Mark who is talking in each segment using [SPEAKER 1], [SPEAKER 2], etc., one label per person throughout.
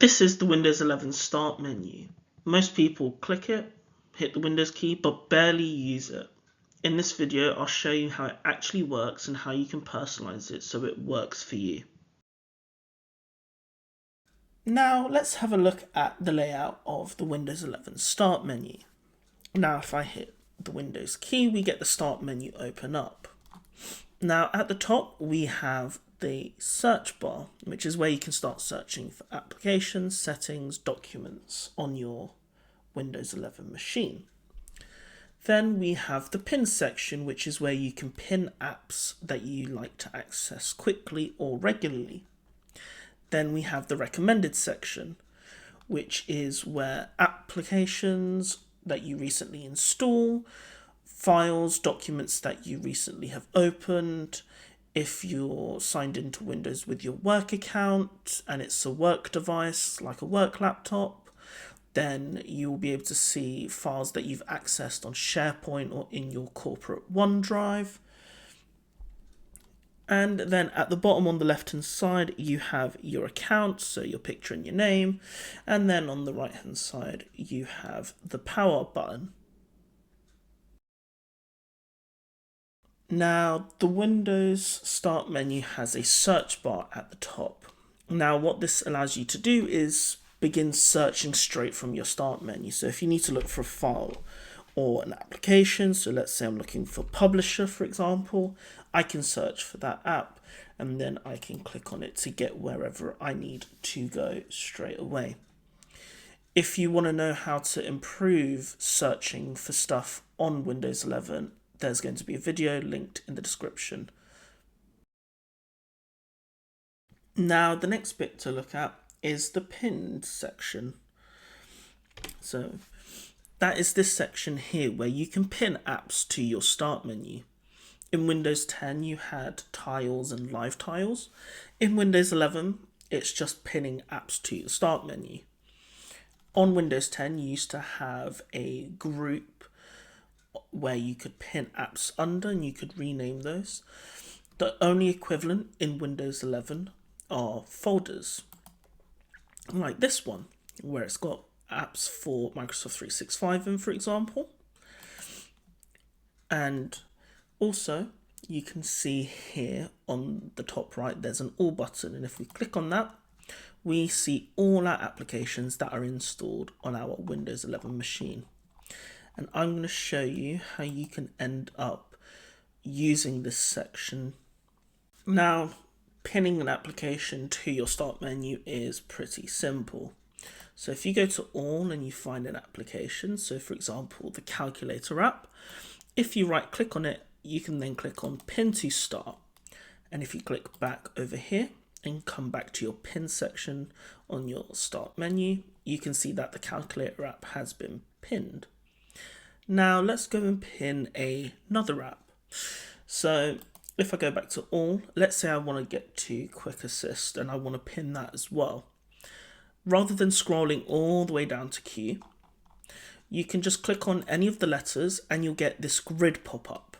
[SPEAKER 1] This is the Windows 11 Start menu. Most people click it, hit the Windows key, but barely use it. In this video, I'll show you how it actually works and how you can personalize it so it works for you. Now let's have a look at the layout of the Windows 11 Start menu. Now if I hit the Windows key, we get the Start menu open up. Now at the top we have the search bar, which is where you can start searching for applications, settings, documents on your Windows 11 machine. Then we have the pin section, which is where you can pin apps that you like to access quickly or regularly. Then we have the recommended section, which is where applications that you recently install, files, documents that you recently have opened. If you're signed into Windows with your work account and it's a work device like a work laptop, then you'll be able to see files that you've accessed on SharePoint or in your corporate OneDrive. And then at the bottom on the left hand side you have your account, so your picture and your name, and then on the right hand side you have the power button. Now the Windows Start menu has a search bar at the top. Now what this allows you to do is begin searching straight from your Start menu. So if you need to look for a file or an application, so let's say I'm looking for Publisher for example, I can search for that app and then I can click on it to get wherever I need to go straight away. If you want to know how to improve searching for stuff on Windows 11, there's going to be a video linked in the description. Now the next bit to look at is the pinned section. So that is this section here where you can pin apps to your Start menu. In Windows 10 you had tiles and live tiles. In Windows 11 it's just pinning apps to the Start menu. On Windows 10 you used to have a group where you could pin apps under and you could rename those. The only equivalent in Windows 11 are folders, like this one, where it's got apps for Microsoft 365 in, for example. And also you can see here on the top right there's an all button, and if we click on that we see all our applications that are installed on our Windows 11 machine. And I'm going to show you how you can end up using this section. Now, pinning an application to your Start menu is pretty simple. So if you go to all and you find an application, so for example the calculator app, if you right click on it you can then click on pin to start, and if you click back over here and come back to your pin section on your Start menu, you can see that the calculator app has been pinned. Now let's go and pin another app. So if I go back to all, let's say I want to get to Quick Assist and I want to pin that as well. Rather than scrolling all the way down to Q, you can just click on any of the letters and you'll get this grid pop up.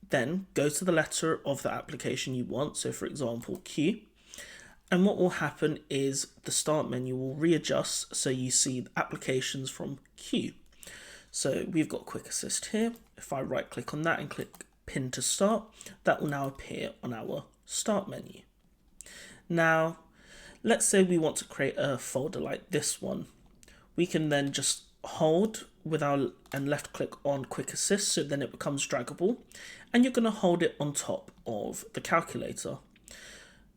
[SPEAKER 1] Then go to the letter of the application you want, so for example Q, and what will happen is the Start menu will readjust so you see the applications from Q. So we've got Quick Assist here. If I right click on that and click pin to start, that will now appear on our Start menu. Now let's say we want to create a folder like this one. We can then just hold and left click on Quick Assist, so then it becomes draggable, and you're going to hold it on top of the calculator.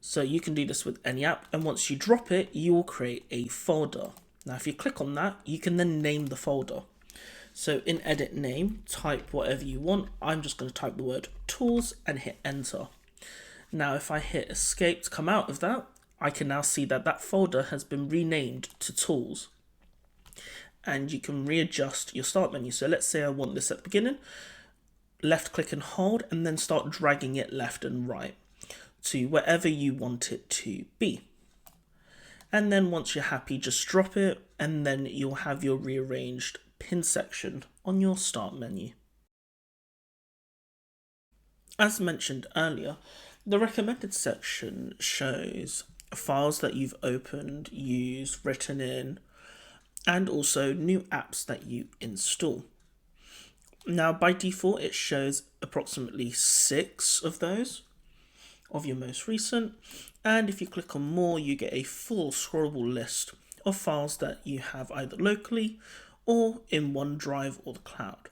[SPEAKER 1] So you can do this with any app, and once you drop it you will create a folder. Now if you click on that you can then name the folder. So in edit name, type whatever you want. I'm just going to type the word tools and hit enter. Now if I hit escape to come out of that, I can now see that that folder has been renamed to tools. And you can readjust your Start menu. So let's say I want this at the beginning, left click and hold, and then start dragging it left and right to wherever you want it to be. And then once you're happy, just drop it, and then you'll have your rearranged pin section on your Start menu. As mentioned earlier, the recommended section shows files that you've opened, used, written in, and also new apps that you install. Now, by default, it shows approximately 6 of those of your most recent, and if you click on more, you get a full scrollable list of files that you have either locally or in OneDrive or the cloud.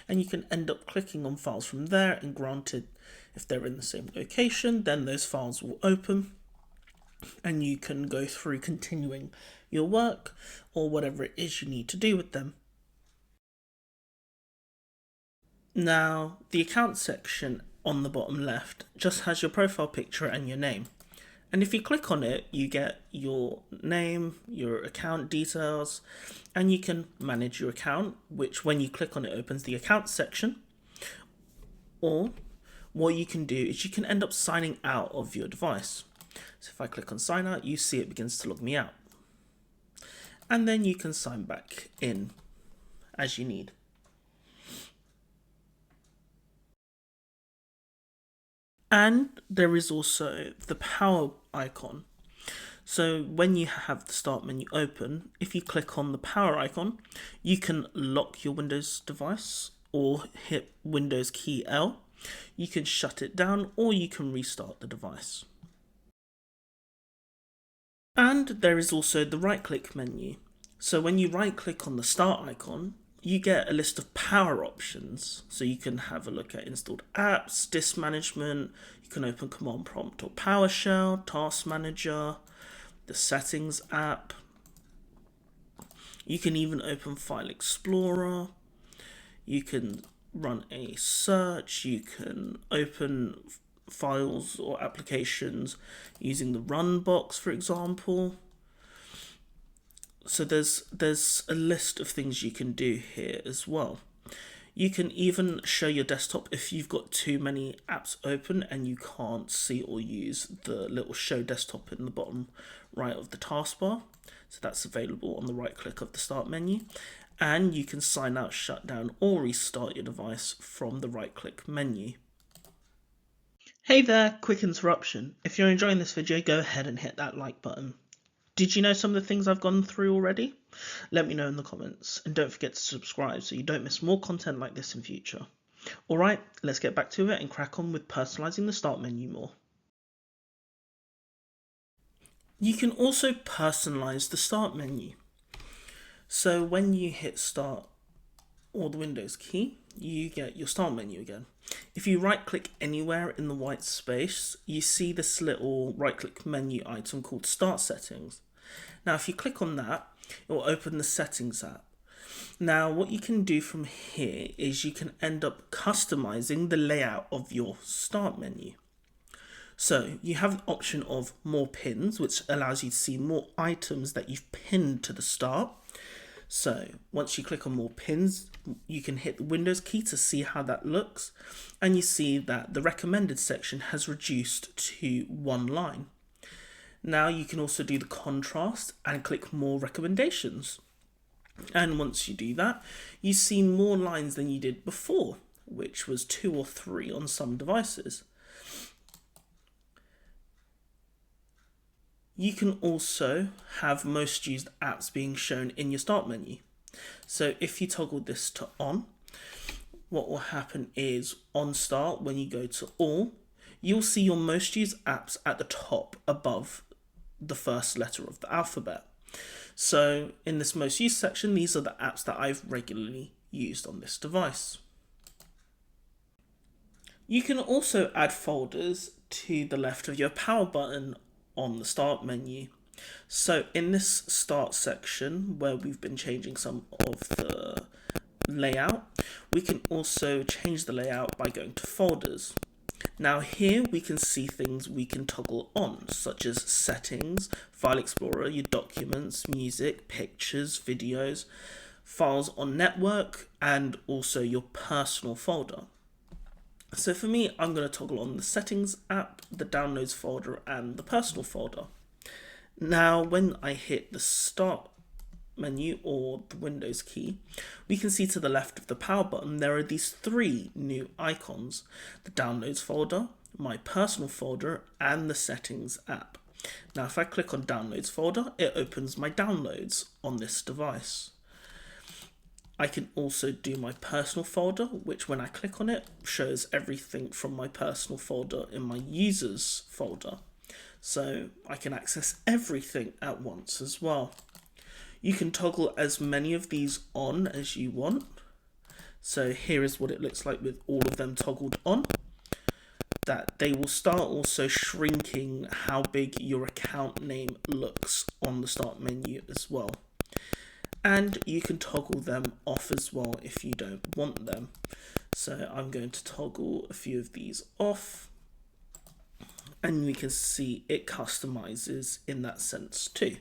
[SPEAKER 1] And you can end up clicking on files from there, and granted, if they're in the same location, then those files will open and you can go through continuing your work or whatever it is you need to do with them. Now, the account section on the bottom left just has your profile picture and your name. And if you click on it, you get your name, your account details, and you can manage your account, which when you click on it opens the account section. Or what you can do is you can end up signing out of your device. So if I click on sign out, you see it begins to log me out. And then you can sign back in as you need. And there is also the power icon. So when you have the start menu open, if you click on the power icon, you can lock your Windows device or hit Windows key L. You can shut it down or you can restart the device. And there is also the right click menu. So when you right click on the start icon, you get a list of power options. So you can have a look at installed apps, disk management, you can open command prompt or PowerShell, task manager, the settings app. You can even open file explorer. You can run a search. You can open files or applications using the run box, for example. So there's a list of things you can do here as well. You can even show your desktop if you've got too many apps open and you can't see or use the little show desktop in the bottom right of the taskbar. So that's available on the right click of the start menu. And you can sign out, shut down, or restart your device from the right click menu. Hey there, quick interruption. If you're enjoying this video, go ahead and hit that like button. Did you know some of the things I've gone through already? Let me know in the comments, and don't forget to subscribe so you don't miss more content like this in future. Alright, let's get back to it and crack on with personalising the start menu more. You can also personalise the start menu. So when you hit start or the Windows key, you get your start menu again. If you right click anywhere in the white space, you see this little right click menu item called Start Settings. Now if you click on that, it will open the Settings app. Now what you can do from here is you can end up customizing the layout of your start menu. So you have the option of more pins, which allows you to see more items that you've pinned to the start. So once you click on more pins, you can hit the Windows key to see how that looks. And you see that the recommended section has reduced to 1 line. Now you can also do the contrast and click more recommendations. And once you do that, you see more lines than you did before, which was 2 or 3 on some devices. You can also have most used apps being shown in your start menu. So if you toggle this to on, what will happen is on start, when you go to all, you'll see your most used apps at the top above the first letter of the alphabet. So in this most used section, these are the apps that I've regularly used on this device. You can also add folders to the left of your power button on the start menu. So in this start section where we've been changing some of the layout, we can also change the layout by going to folders. Now here we can see things we can toggle on, such as settings, file explorer, your documents, music, pictures, videos, files on network, and also your personal folder. So for me, I'm going to toggle on the settings app, the downloads folder, and the personal folder. Now when I hit the start menu or the Windows key, we can see to the left of the power button there are these 3 new icons: the downloads folder, my personal folder, and the settings app. Now if I click on downloads folder, it opens my downloads on this device. I can also do my personal folder, which when I click on it shows everything from my personal folder in my users folder. So I can access everything at once as well. You can toggle as many of these on as you want. So here is what it looks like with all of them toggled on. That they will start also shrinking how big your account name looks on the start menu as well. And you can toggle them off as well if you don't want them. So I'm going to toggle a few of these off, and we can see it customizes in that sense too.